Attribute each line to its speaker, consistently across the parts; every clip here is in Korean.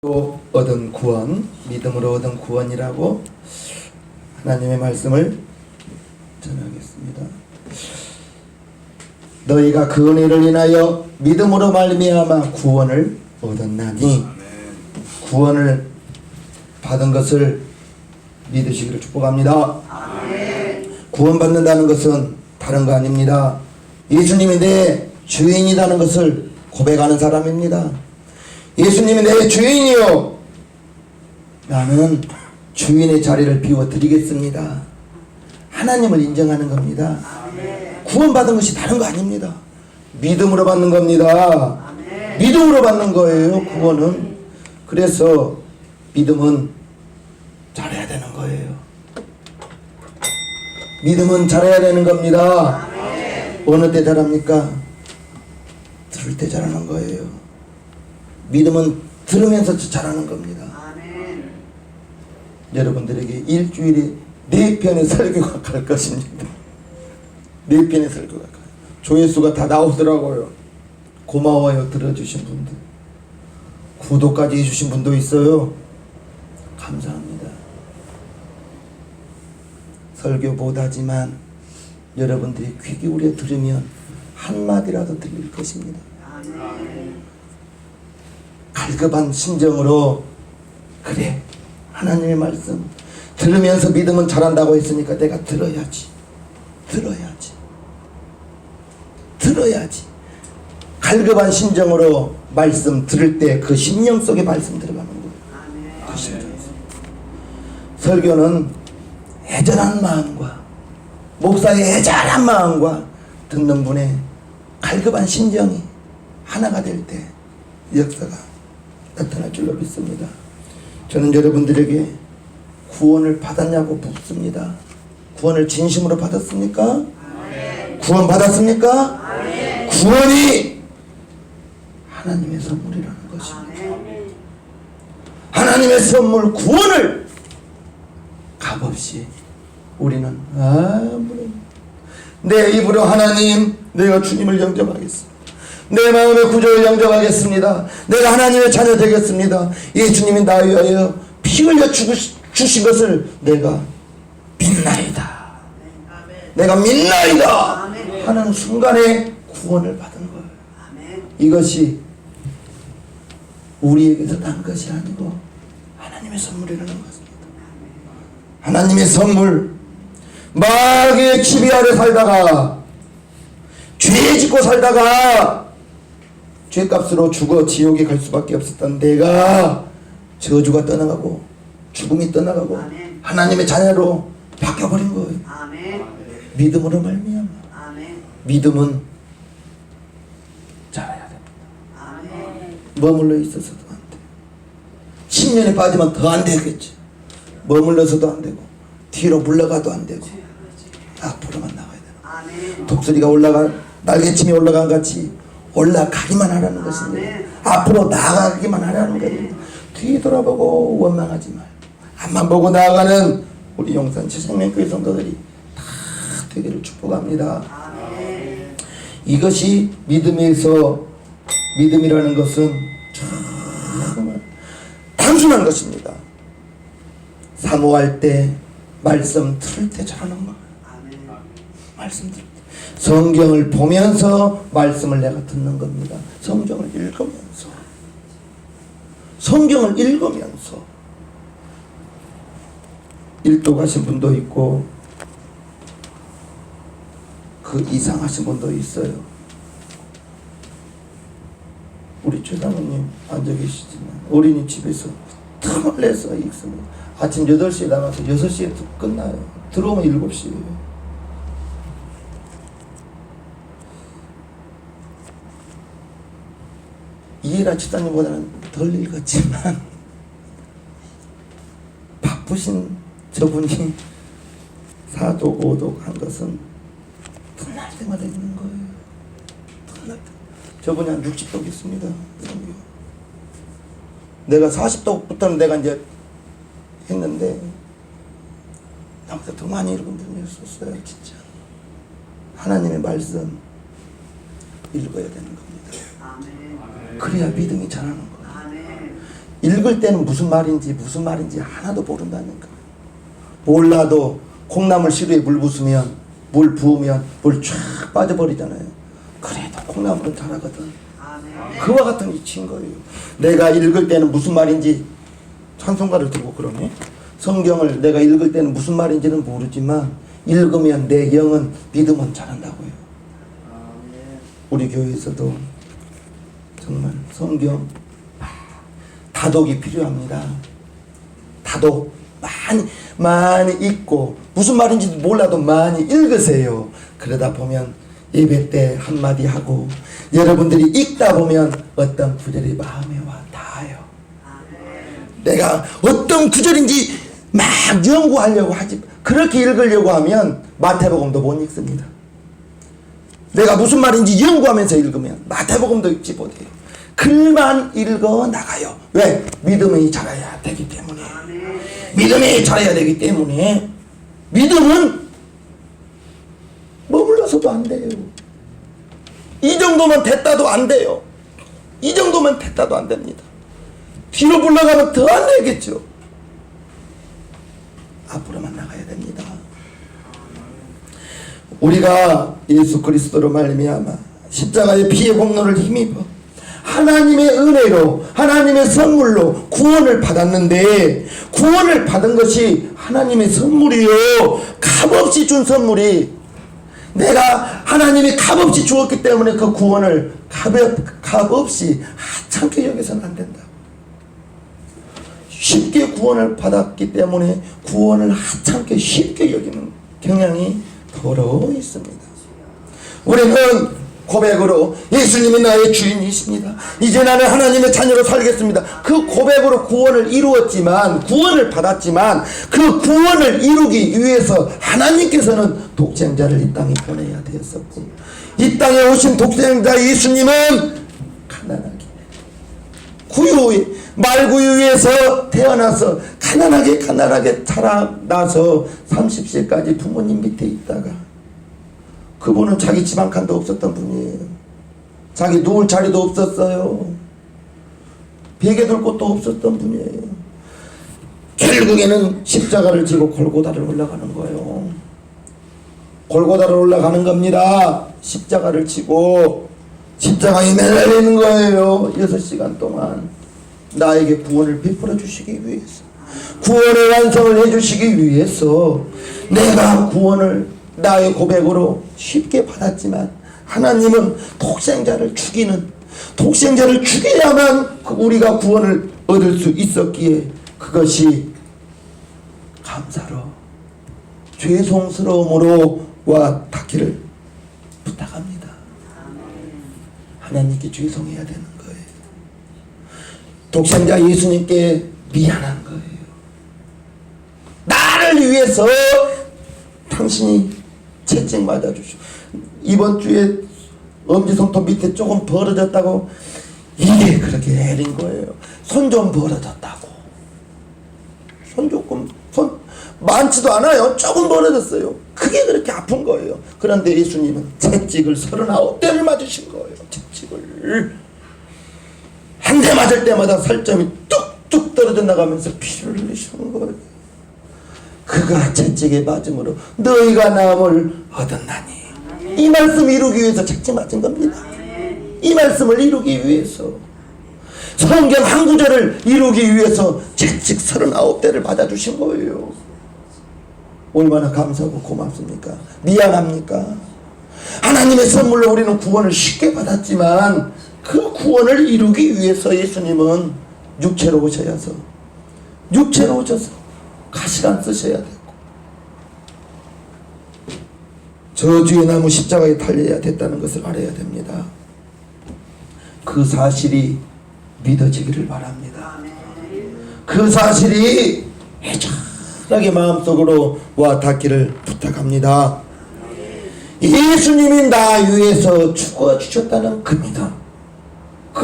Speaker 1: 또 얻은 구원, 믿음으로 얻은 구원이라고 하나님의 말씀을 전하겠습니다. 너희가 그 은혜를 인하여 믿음으로 말미암아 구원을 얻었나니, 구원을 받은 것을 믿으시기를 축복합니다. 구원받는다는 것은 다른 거 아닙니다. 예수님이 내 주인이라는 것을 고백하는 사람입니다. 예수님이 내 주인이요, 나는 주인의 자리를 비워드리겠습니다. 하나님을 인정하는 겁니다. 구원받은 것이 다른 거 아닙니다. 믿음으로 받는 겁니다. 믿음으로 받는 거예요, 구원은. 그래서 믿음은 잘해야 되는 거예요. 믿음은 잘해야 되는 겁니다. 어느 때 잘합니까? 들을 때 잘하는 거예요. 믿음은 들으면서 잘하는 겁니다. 아멘. 여러분들에게 일주일에 4편의 설교가 갈 것입니다. 4편의 설교가 가요. 조회수가 다 나오더라고요. 고마워요, 들어주신 분들. 구독까지 해주신 분도 있어요. 감사합니다. 설교 못하지만 여러분들이 귀 기울여 들으면 한마디라도 들릴 것입니다. 아멘. 갈급한 심정으로, 그래, 하나님의 말씀 들으면서 믿음은 잘한다고 했으니까 내가 들어야지. 갈급한 심정으로 말씀 들을 때 그 심령 속에 말씀 들어가는 거예요. 그 심정 속에. 설교는 애절한 마음과, 목사의 애절한 마음과 듣는 분의 갈급한 심정이 하나가 될 때 역사가 나타날 줄로 믿습니다. 저는 여러분들에게 구원을 받았냐고 묻습니다. 구원을 진심으로 받았습니까? 구원 받았습니까? 구원이 하나님의 선물이라는 것입니다. 하나님의 선물 구원을 값없이 우리는 아무런 내 입으로 하나님, 내가 주님을 영접하겠습니다. 내 마음의 구조를 영접하겠습니다. 내가 하나님의 자녀 되겠습니다. 예수님이 나 위하여 피 흘려 주신 것을 내가 믿나이다. 내가 믿나이다 하는 순간에 구원을 받은 거예요. 이것이 우리에게서 난 것이 아니고 하나님의 선물이라는 것입니다. 하나님의 선물. 마귀의 지배 아래 살다가, 죄 짓고 살다가 죄값으로 죽어 지옥에 갈 수밖에 없었던 내가 저주가 떠나가고 죽음이 떠나가고 하나님의 자녀로 바뀌어버린 거예요. 믿음으로 말미암아. 믿음은 잘해야 됩니다. 머물러 있어서도 안 돼. 10년에 빠지면 더 안 되겠지. 머물러서도 안 되고 뒤로 물러가도 안 되고 앞으로만 나가야 되는. 독수리가 날개침이 올라간 같이 올라가기만 하라는 것입니다. 앞으로 나아가기만 하라는 것입니다. 뒤 돌아보고 원망하지 말고 앞만 보고 나아가는 우리 용산치 생명교회 성도들이 다 되기를 축복합니다. 이것이 믿음이라는 것은 정말 단순한 것입니다. 사모할 때, 말씀 들을 때 잘하는 거예요. 말씀 들을 때. 성경을 보면서 말씀을 내가 듣는 겁니다. 성경을 읽으면서 일도 가신 분도 있고 그 이상 하신 분도 있어요. 우리 최사모님 앉아 계시지만 어린이집에서 틈을 내서 읽습니다. 아침 8시에 나가서 6시에 끝나요. 들어오면 7시예요. 이해라 집사님보다는 덜 읽었지만 바쁘신 저분이 4독 5독 한 것은 틈날 때마다 읽는 거예요. 틈날 때. 저분이 한 60독 있습니다. 내가 40독부터는 내가 이제 했는데 나보다 더 많이 읽은 분이었어요. 진짜 하나님의 말씀 읽어야 되는 겁니다. 그래야 믿음이 자라는 거예요. 읽을 때는 무슨 말인지 하나도 모른다니까. 몰라도 콩나물 시루에 물 부으면 물 쫙 빠져버리잖아요. 그래도 콩나물은 잘하거든. 그와 같은 이치인 거예요. 내가 읽을 때는 무슨 말인지, 찬송가를 들고 그러네. 성경을 내가 읽을 때는 무슨 말인지는 모르지만 읽으면 내 영은 믿으면 잘한다고요. 우리 교회에서도 정말 성경 다독이 필요합니다. 다독 많이 읽고, 무슨 말인지도 몰라도 많이 읽으세요. 그러다 보면 예배 때 한마디 하고, 여러분들이 읽다 보면 어떤 구절이 마음에 와 닿아요. 내가 어떤 구절인지 막 연구하려고 하지, 그렇게 읽으려고 하면 마태복음도 못 읽습니다. 내가 무슨 말인지 연구하면서 읽으면 마태복음도 읽지 못해요. 글만 읽어 나가요. 왜? 믿음이 자라야 되기 때문에. 믿음이 자라야 되기 때문에. 믿음은 머물러서도 안 돼요. 이 정도면 됐다도 안 돼요. 이 정도면 됐다도 안 됩니다. 뒤로 물러가면 더 안 되겠죠. 앞으로만 나가야 됩니다. 우리가 예수 그리스도로 말미암아 십자가의 피의 공로를 힘입어 하나님의 은혜로, 하나님의 선물로 구원을 받았는데, 구원을 받은 것이 하나님의 선물이요. 값없이 준 선물이, 내가 하나님이 값없이 주었기 때문에 그 구원을 값없이 하찮게 여겨서는 안 된다. 쉽게 구원을 받았기 때문에 구원을 하찮게 쉽게 여기는 경향이 더러 있습니다. 우리는 고백으로 예수님이 나의 주인이십니다. 이제 나는 하나님의 자녀로 살겠습니다. 그 고백으로 구원을 이루었지만, 구원을 받았지만, 그 구원을 이루기 위해서 하나님께서는 독생자를 이 땅에 보내야 되었었고, 이 땅에 오신 독생자 예수님은 가난하게, 말구유에서 태어나서 가난하게 자라나서 30세까지 부모님 밑에 있다가, 그분은 자기 집 한 칸도 없었던 분이에요. 자기 누울 자리도 없었어요. 베개 둘 곳도 없었던 분이에요. 결국에는 십자가를 지고 골고다를 올라가는 거예요. 골고다를 올라가는 겁니다. 십자가를 지고 십자가에 매달리는 거예요. 6시간 동안 나에게 구원을 베풀어 주시기 위해서, 구원의 완성을 해주시기 위해서. 내가 구원을 나의 고백으로 쉽게 받았지만 하나님은 독생자를 죽여야만 우리가 구원을 얻을 수 있었기에, 그것이 감사로, 죄송스러움으로 와 닿기를 부탁합니다. 하나님께 죄송해야 되는 거예요. 독생자 예수님께 미안한 거예요. 나를 위해서 당신이 채찍 맞아주시고, 이번 주에 엄지손톱 밑에 조금 벌어졌다고, 이게 그렇게 해린 거예요. 손 좀 벌어졌다고. 손 많지도 않아요. 조금 벌어졌어요. 그게 그렇게 아픈 거예요. 그런데 예수님은 채찍을 39대를 맞으신 거예요. 채찍을 한 대 맞을 때마다 살점이 뚝뚝 떨어져 나가면서 피를 흘리시는 거예요. 그가 채찍에 맞음으로 너희가 나음을 얻었나니. 이 말씀 이루기 위해서 채찍 맞은 겁니다. 이 말씀을 이루기 위해서, 성경 한 구절을 이루기 위해서 채찍 39대를 맞아주신 거예요. 얼마나 감사하고 고맙습니까? 미안합니까? 하나님의 선물로 우리는 구원을 쉽게 받았지만, 그 구원을 이루기 위해서 예수님은 육체로 오셔서 가시관 쓰셔야 되고, 저주의 나무 십자가에 달려야 됐다는 것을 알아야 됩니다. 그 사실이 믿어지기를 바랍니다. 그 사실이 애절하게 마음속으로 와 닿기를 부탁합니다. 예수님이 나 위해서 죽어주셨다는 그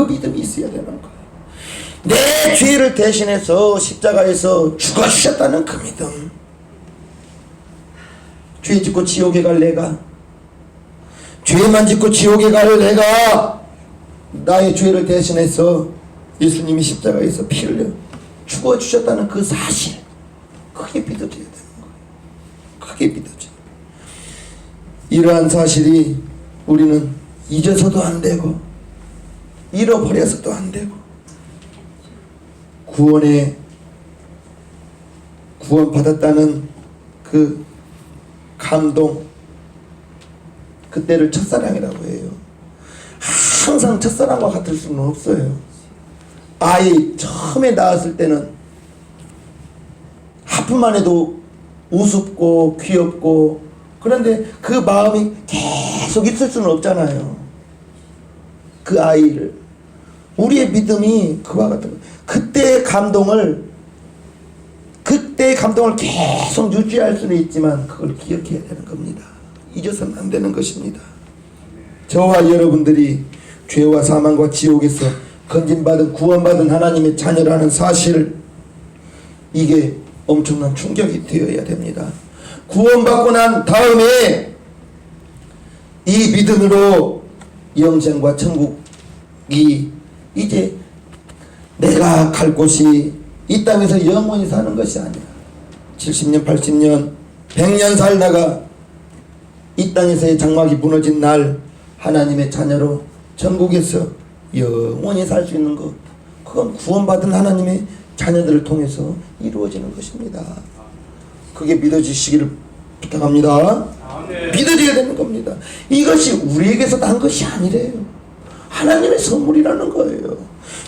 Speaker 1: 믿음이 있어야 되는 거예요. 내 죄를 대신해서 십자가에서 죽어주셨다는 그 믿음. 죄 짓고 지옥에 갈 내가, 죄만 짓고 지옥에 갈 내가 나의 죄를 대신해서 예수님이 십자가에서 피 흘려 죽어주셨다는 그 사실 크게 믿어져야 되는 거예요. 크게 믿어져요. 이러한 사실이 우리는 잊어서도 안 되고 잃어버려서도 안 되고 구원받았다는 그 감동, 그때를 첫사랑이라고 해요. 항상 첫사랑과 같을 수는 없어요. 아이 처음에 낳았을 때는 하품만 해도 우습고 귀엽고, 그런데 그 마음이 계속 있을 수는 없잖아요. 그 아이를, 우리의 믿음이 그와 같은 거예요. 그때의 감동을 계속 유지할 수는 있지만 그걸 기억해야 되는 겁니다. 잊어서는 안 되는 것입니다. 저와 여러분들이 죄와 사망과 지옥에서 건진받은 구원받은 하나님의 자녀라는 사실, 이게 엄청난 충격이 되어야 됩니다. 구원받고 난 다음에 이 믿음으로 영생과 천국이 이제 내가 갈 곳이 이 땅에서 영원히 사는 것이 아니야. 70년, 80년, 100년 살다가 이 땅에서의 장막이 무너진 날 하나님의 자녀로 천국에서 영원히 살 수 있는 것, 그건 구원받은 하나님의 자녀들을 통해서 이루어지는 것입니다. 그게 믿어지시기를 부탁합니다. 믿어져야 되는 겁니다. 이것이 우리에게서 난 것이 아니래요. 하나님의 선물이라는 거예요.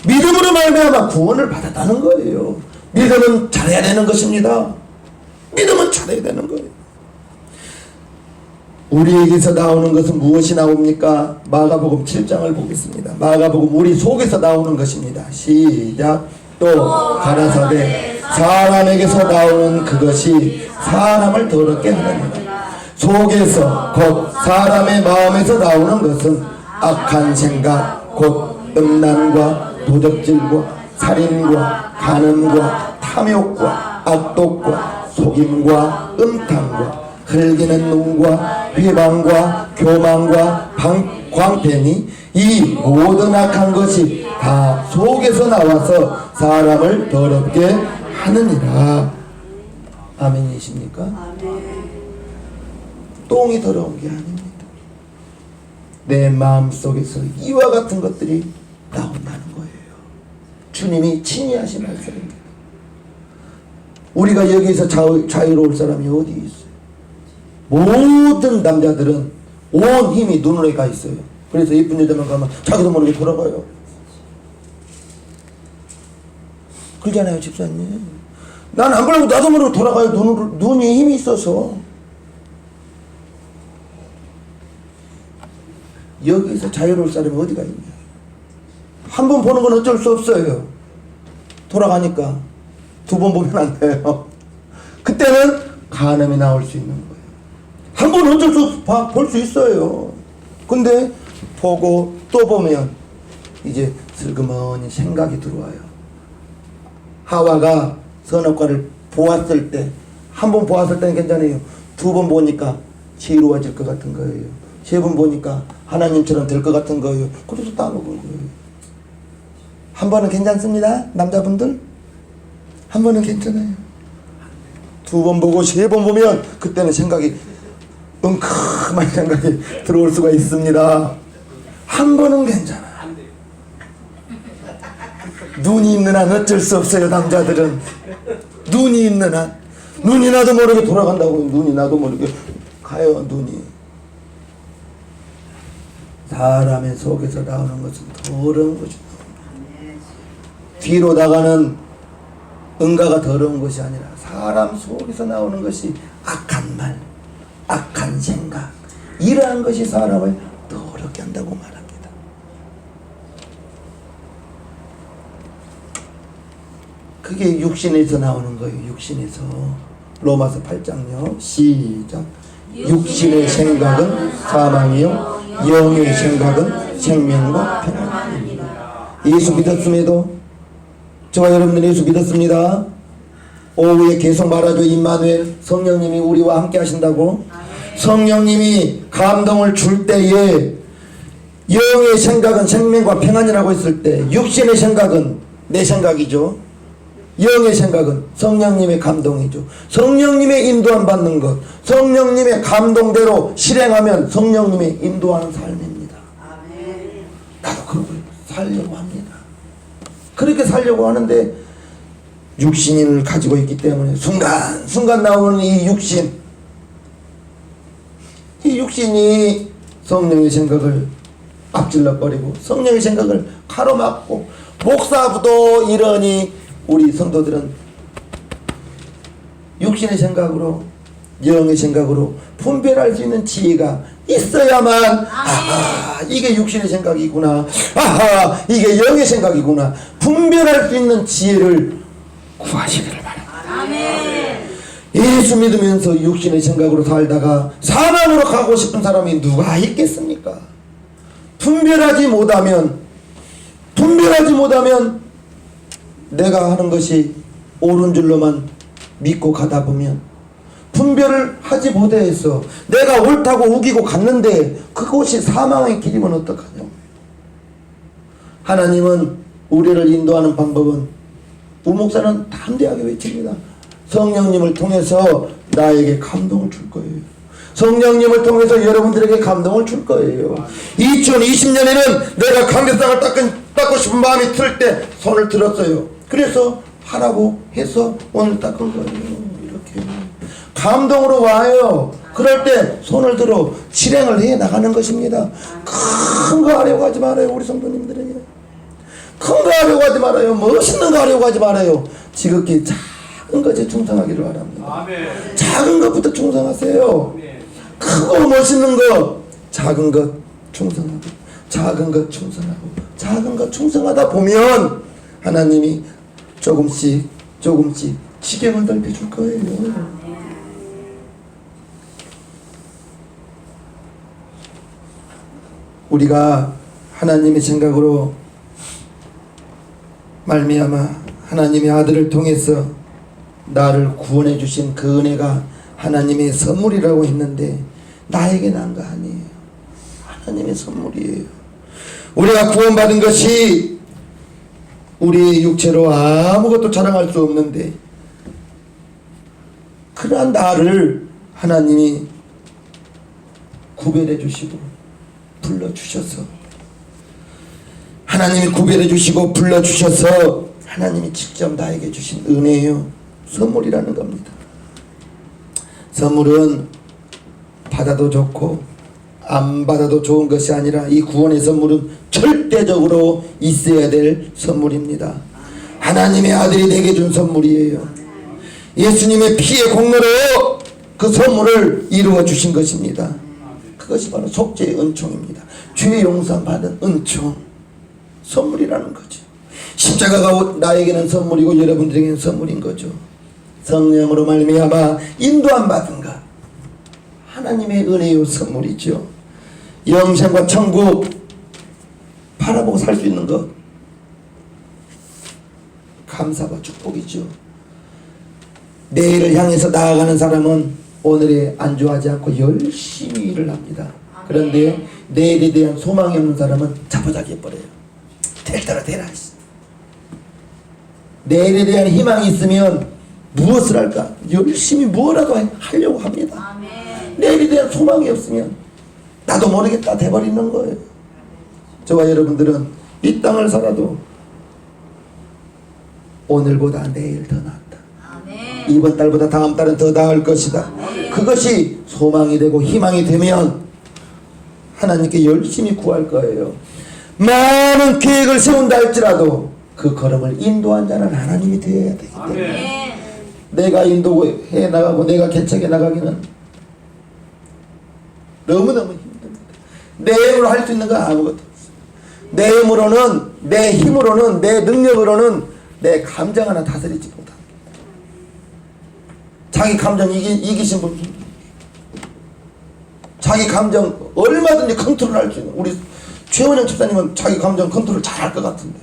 Speaker 1: 믿음으로 말미암아 구원을 받았다는 거예요. 믿음은 잘해야 되는 것입니다. 믿음은 잘해야 되는 거예요. 우리에게서 나오는 것은 무엇이 나옵니까? 마가복음 7장을 보겠습니다. 마가복음 우리 속에서 나오는 것입니다. 시작. 또 가라사대 사람에게서 나오는 그것이 사람을 더럽게 하느니라. 속에서 곧 사람의 마음에서 나오는 것은 악한 생각 곧 음란과 도적질과 살인과 간음과 탐욕과 악독과 속임과 음탕과 흘기는 눈과 비방과 교만과 광패니 이 모든 악한 것이 다 속에서 나와서 사람을 더럽게 하느니라. 아멘이십니까? 아멘. 똥이 더러운 게 아닙니다. 내 마음속에서 이와 같은 것들이 나온다는 거예요. 주님이 친히 하신 말씀입니다. 우리가 여기서 자유로울 사람이 어디 있어요? 모든 남자들은 온 힘이 눈에 가 있어요. 그래서 예쁜 여자만 가면 자기도 모르게 돌아가요. 그러잖아요, 집사님. 난 안 그러고 나도 모르게 돌아가요. 눈이 힘이 있어서. 여기서 자유로울 사람이 어디가 있냐. 한 번 보는 건 어쩔 수 없어요. 돌아가니까. 두 번 보면 안 돼요. 그때는 간음이 나올 수 있는 거예요. 한 번 어쩔 수 없어 볼 수 있어요. 근데 보고 또 보면 이제 슬그머니 생각이 들어와요. 하와가 선악과를 보았을 때, 한 번 보았을 때는 괜찮아요. 두 번 보니까 지혜로워질 것 같은 거예요. 세 번 보니까 하나님처럼 될 것 같은 거예요. 그래서 따먹은 거예요. 한 번은 괜찮습니다, 남자분들. 한 번은 괜찮아요. 두 번 보고 세 번 보면 그때는 생각이 엉큼한 생각이 들어올 수가 있습니다. 한 번은 괜찮아요. 눈이 있는 한 어쩔 수 없어요. 남자들은 눈이 있는 한, 눈이 나도 모르게 돌아간다고. 눈이 나도 모르게 가요. 눈이. 사람의 속에서 나오는 것은 더러운 거죠. 뒤로 나가는 응가가 더러운 것이 아니라 사람 속에서 나오는 것이 악한 말, 악한 생각, 이러한 것이 사람을 더럽게 한다고 말합니다. 그게 육신에서 나오는 거예요. 육신에서. 로마서 8장요. 시작. 육신의 생각은 사망이요 영의 생각은 생명과 평안입니다. 예수 믿었음에도, 저와 여러분들 예수 믿었습니다. 오후에 계속 말하죠. 임마누엘, 성령님이 우리와 함께 하신다고. 성령님이 감동을 줄 때에 영의 생각은 생명과 평안이라고 했을 때 육신의 생각은 내 생각이죠. 영의 생각은 성령님의 감동이죠. 성령님의 인도함 받는 것, 성령님의 감동대로 실행하면 성령님의 인도하는 삶입니다. 나도 그렇게 살려고 합니다. 그렇게 살려고 하는데 육신을 가지고 있기 때문에 순간순간 나오는 이 육신이 성령의 생각을 앞질러버리고 성령의 생각을 가로막고, 목사부도 이러니 우리 성도들은 육신의 생각으로 영의 생각으로 분별할 수 있는 지혜가 있어야만, 아하, 이게 육신의 생각이구나, 아하, 이게 영의 생각이구나, 분별할 수 있는 지혜를 구하시기를 바랍니다. 예수 믿으면서 육신의 생각으로 살다가 사망으로 가고 싶은 사람이 누가 있겠습니까? 분별하지 못하면 내가 하는 것이 옳은 줄로만 믿고 가다 보면, 분별을 하지 못해서 내가 옳다고 우기고 갔는데 그곳이 사망의 길이면 어떡하냐. 하나님은 우리를 인도하는 방법은, 우목사는 담대하게 외칩니다. 성령님을 통해서 나에게 감동을 줄 거예요. 성령님을 통해서 여러분들에게 감동을 줄 거예요. 2020년에는 내가 강대상을 닦고 싶은 마음이 들 때 손을 들었어요. 그래서 하라고 해서 오늘 닦은 거예요. 이렇게 감동으로 와요. 그럴 때 손을 들어 실행을 해 나가는 것입니다. 큰 거 하려고 하지 말아요. 우리 성도님들에게 큰 거 하려고 하지 말아요. 멋있는 거 하려고 하지 말아요. 지극히 작은 것에 충성하기를 바랍니다. 아멘. 작은 것부터 충성하세요. 크고 멋있는 것, 작은 것 충성하고, 작은 것 충성하고, 작은 것 충성하다 보면 하나님이 조금씩 지경을 넓혀줄 거예요. 우리가 하나님의 생각으로 말미암아 하나님의 아들을 통해서 나를 구원해 주신 그 은혜가 하나님의 선물이라고 했는데 나에게 난 거 아니에요. 하나님의 선물이에요. 우리가 구원받은 것이 우리 육체로 아무것도 자랑할 수 없는데, 그러한 나를 하나님이 구별해 주시고 불러주셔서, 하나님이 구별해 주시고 불러주셔서 하나님이 직접 나에게 주신 은혜예요. 선물이라는 겁니다. 선물은 받아도 좋고 안 받아도 좋은 것이 아니라, 이 구원의 선물은 절대적으로 있어야 될 선물입니다. 하나님의 아들이 내게 준 선물이에요. 예수님의 피의 공로로 그 선물을 이루어 주신 것입니다. 그것이 바로 속죄의 은총입니다. 죄의 용서 받은 은총, 선물이라는 거죠. 십자가가 나에게는 선물이고 여러분들에게는 선물인 거죠. 성령으로 말미암아 인도함 받은 것, 하나님의 은혜요 선물이죠. 영생과 천국 바라보고 살 수 있는 것, 감사와 축복이죠. 내일을 향해서 나아가는 사람은 오늘에 안주하지 않고 열심히 일을 합니다. 그런데 내일에 대한 소망이 없는 사람은 자포자기해버려요. 될 대로 되라. 내일에 대한 희망이 있으면 무엇을 할까? 열심히 무엇라도 하려고 합니다. 내일에 대한 소망이 없으면 나도 모르겠다 돼버리는 거예요. 저와 여러분들은 이 땅을 살아도 오늘보다 내일 더 낫다. 이번 달보다 다음 달은 더 나을 것이다. 그것이 소망이 되고 희망이 되면 하나님께 열심히 구할 거예요. 많은 계획을 세운다 할지라도 그 걸음을 인도한 자는 하나님이 되어야 되기 때문에, 내가 인도해 나가고 내가 개척해 나가기는 너무너무 힘듭니다. 내 힘으로 할 수 있는 건 아무것도 없어요. 내 힘으로는, 내 힘으로는, 내 능력으로는 내 감정 하나 다스리지 못합니다. 자기 감정 이기신 분, 자기 감정 얼마든지 컨트롤할 수 있는, 우리 최원영 집사님은 자기 감정 컨트롤 잘할 것 같은데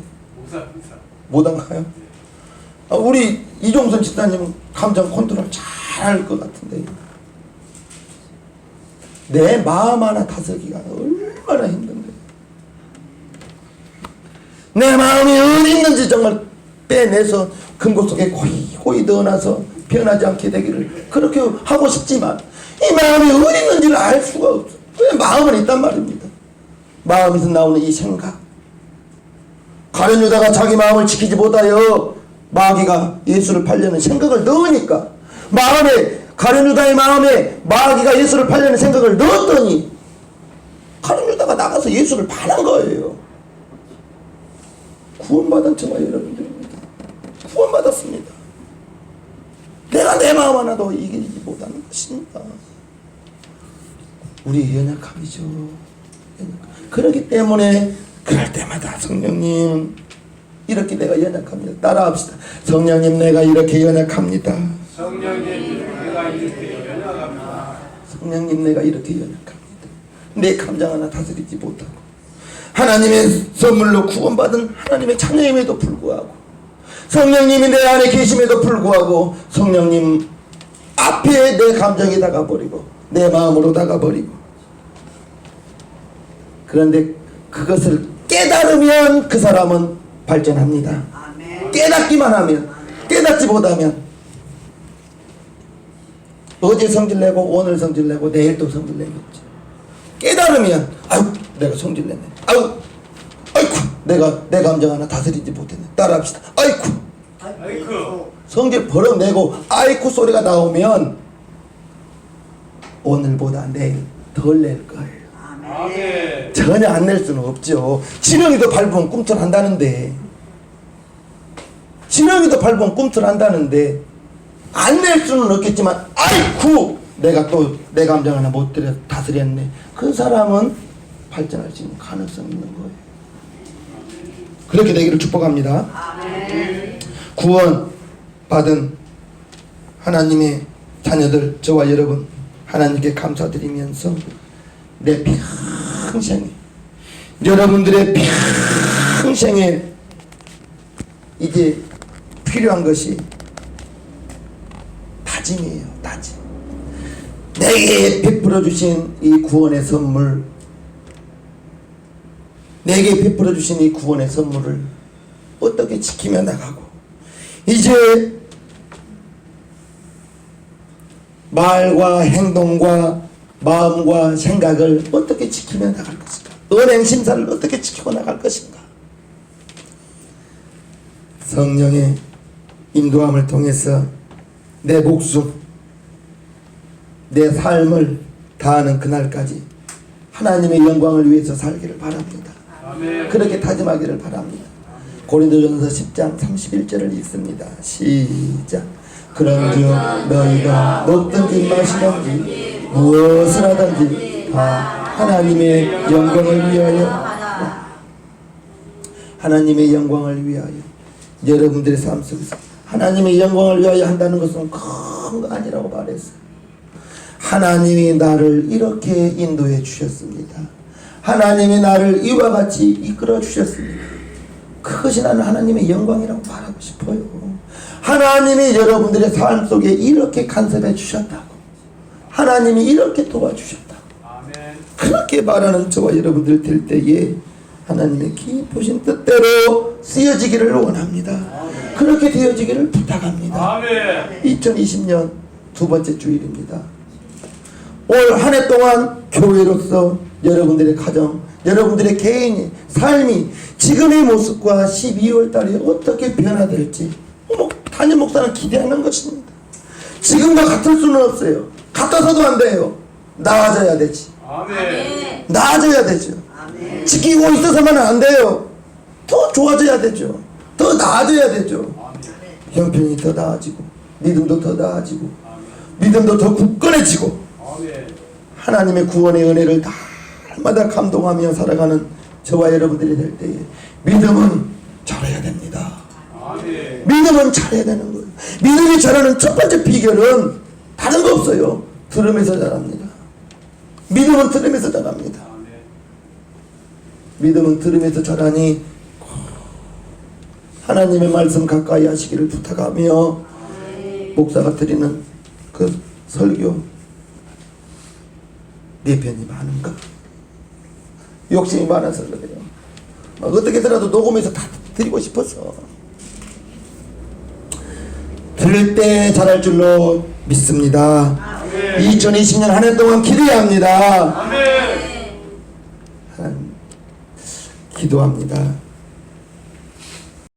Speaker 1: 못한가요? 우리 이종선 집사님은 감정 컨트롤 잘할 것 같은데, 내 마음 하나 다스리기가 얼마나 힘든데. 내 마음이 어디 있는지 정말 빼내서 금고 속에 고이 넣어놔서 변하지 않게 되기를 그렇게 하고 싶지만 이 마음이 어디 있는지를 알 수가 없어. 왜 마음은 있단 말입니다. 마음에서 나오는 이 생각. 가룟 유다가 자기 마음을 지키지 못하여 마귀가 예수를 팔려는 생각을 넣으니까 가룟 유다의 마음에 마귀가 예수를 팔려는 생각을 넣었더니 가룟 유다가 나가서 예수를 파는 거예요. 구원받은 저와 여러분들입니다. 구원받았습니다. 내가 내 마음 하나도 이기지 못하는 것입니다. 우리의 연약함이죠. 그렇기 때문에 그럴 때마다 성령님 이렇게 내가 연약합니다. 따라합시다. 성령님 내가 이렇게 연약합니다.
Speaker 2: 성령님 내가 이렇게 연약합니다.
Speaker 1: 성령님 내가 이렇게 연약합니다. 내 감정 하나 다스리지 못하고 하나님의 선물로 구원받은 하나님의 자녀임에도 불구하고 성령님이 내 안에 계심에도 불구하고 성령님 앞에 내 감정이 다가버리고 내 마음으로 다가버리고 그런데 그것을 깨달으면 그 사람은 발전합니다. 깨닫기만 하면 깨닫지 못하면 어제 성질내고 오늘 성질내고 내일 또 성질내겠지. 깨달으면 아유 내가 성질내네. 아이고 내가 내 감정 하나 다스리지 못했네. 따라합시다. 아이쿠 성질 버럭 내고 아이쿠 소리가 나오면 오늘보다 내일 덜 낼 거예요.
Speaker 2: 아멘.
Speaker 1: 전혀 안 낼 수는 없죠. 지렁이도 밟으면 꿈틀한다는데 안 낼 수는 없겠지만 아이쿠 내가 또 내 감정 하나 못 다스렸네. 그 사람은 발전할 수 있는 가능성이 있는 거예요. 그렇게 되기를 축복합니다.
Speaker 2: 아멘.
Speaker 1: 구원 받은 하나님의 자녀들 저와 여러분 하나님께 감사드리면서 내 평생에 여러분들의 평생에 이제 필요한 것이 다짐이에요. 다짐. 내게 베풀어 주신 이 구원의 선물, 내게 베풀어 주신 이 구원의 선물을 어떻게 지키며 나가고 이제 말과 행동과 마음과 생각을 어떻게 지키며 나갈 것인가, 은행 심사를 어떻게 지키고 나갈 것인가. 성령의 인도함을 통해서 내 목숨, 내 삶을 다하는 그날까지 하나님의 영광을 위해서 살기를 바랍니다.
Speaker 2: 아멘.
Speaker 1: 그렇게 다짐하기를 바랍니다. 고린도전서 10장 31절을 읽습니다. 시작. 그런즉 너희가 먹든지 마시든지 무엇을 하든지 다 하나님의 영광을 위하여, 하나님의 영광을 위하여, 여러분들의 삶 속에서 하나님의 영광을 위하여 한다는 것은 큰 거 아니라고 말했어요. 하나님이 나를 이렇게 인도해 주셨습니다. 하나님이 나를 이와 같이 이끌어 주셨습니다. 그것이 나는 하나님의 영광이라고 말하고 싶어요. 하나님이 여러분들의 삶 속에 이렇게 간섭해 주셨다고, 하나님이 이렇게 도와주셨다고,
Speaker 2: 아멘.
Speaker 1: 그렇게 말하는 저와 여러분들 될 때에 하나님의 깊으신 뜻대로 쓰여지기를 원합니다. 그렇게 되어지기를 부탁합니다.
Speaker 2: 아멘.
Speaker 1: 2020년 두 번째 주일입니다. 올 한 해 동안 교회로서 여러분들의 가정, 여러분들의 개인의 삶이 지금의 모습과 12월 달에 어떻게 변화될지 담임 목사는 기대하는 것입니다. 지금과 같을 수는 없어요. 같아서도 안 돼요. 나아져야 되지.
Speaker 2: 아멘.
Speaker 1: 나아져야 되죠.
Speaker 3: 아멘.
Speaker 1: 지키고 있어서만 안 돼요. 더 좋아져야 되죠. 더 나아져야 되죠. 형편이 더 나아지고 믿음도 더 나아지고 믿음도 더 굳건해지고
Speaker 2: 아멘.
Speaker 1: 하나님의 구원의 은혜를 날마다 감동하며 살아가는 저와 여러분들이 될 때에 믿음은 잘해야 됩니다.
Speaker 2: 아멘.
Speaker 1: 믿음은 잘해야 되는 거예요. 믿음이 자라는 첫 번째 비결은 다른 거 없어요. 들음에서 자랍니다. 믿음은 들음에서 자랍니다.
Speaker 2: 아멘.
Speaker 1: 믿음은 들음에서 자라니 하나님의 말씀 가까이 하시기를 부탁하며 목사가 드리는 그 설교, 내 편이 많은가? 욕심이 많아서 그래요. 어떻게더라도 녹음해서 다 드리고 싶어서 들을 때 잘할 줄로 믿습니다. 2020년 한 해 동안 기도해야 합니다.
Speaker 2: 아멘.
Speaker 1: 기도합니다.